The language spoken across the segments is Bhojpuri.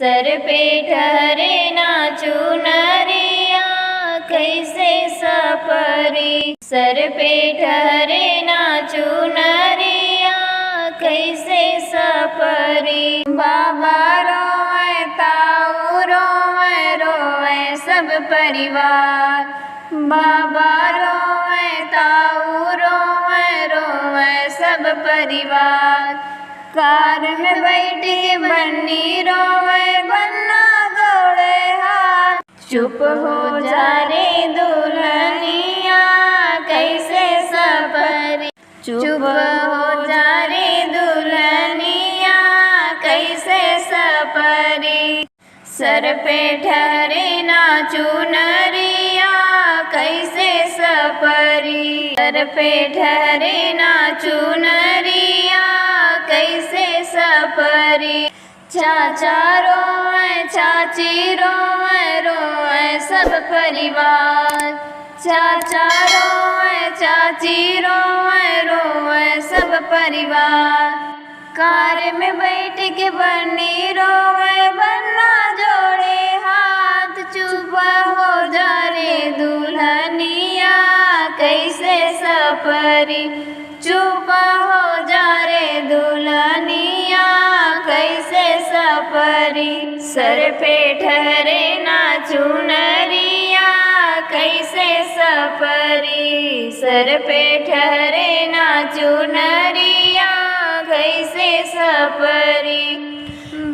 सर पे ठहरे नाचू नरिया कैसे सपरी। सर पे ठहरे नाचू नरिया कैसे सपरी। बाबा रोए ताऊ रोए रोए सब परिवार। बाबा रोए ताऊ रोए रोए सब परिवार। कार में बैठ के बन्नी रोवे बन्ना गौड़े हाथ। चुप हो जा रे दुल्हनिया कैसे सपरी। चुप हो जा रे दुल्हनिया कैसे सपरी। सर पे ठहरे नाचू नरिया कैसे सपरी। सर पे ठहरे नाचू नरिया कैसे सपरी। चाचा रोए चाची रोए रोए सब परिवार। चाचा रोए चाची रोए रोए सब परिवार। कार में बैठ के बन्नी रोए बन्ना जोड़े हाथ। चुप हो जा रे दुल्हनिया कैसे सपरी। चुप हो जा रे दुल्हनिया कैसे सपरी। सर पे ठहरे नाचू नरिया कैसे सपरी। सर पे ठहरे नाचू नरिया कैसे सपरी।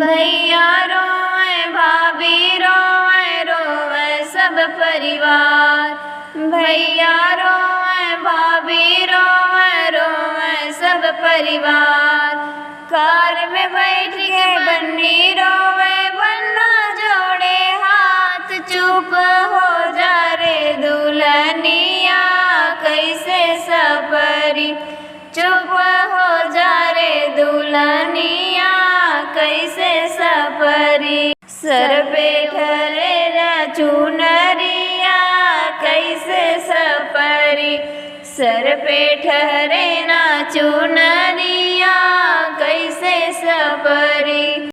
भैया रोए भाभी रोए रोए सब परिवार। भैया रोए भाभी रोए रोए सब परिवार। कार में बैठ के बन्नी रोवे बन्ना जोड़े हाथ। चुप हो जा रे दुल्हनिया कैसे सपरी। चुप हो जा रे दुल्हनिया कैसे सपरी। सर पे ठहरे नाचू नरिया कैसे सपरी। सर पे ठहरे नाचू नरिया कैसे सपरी।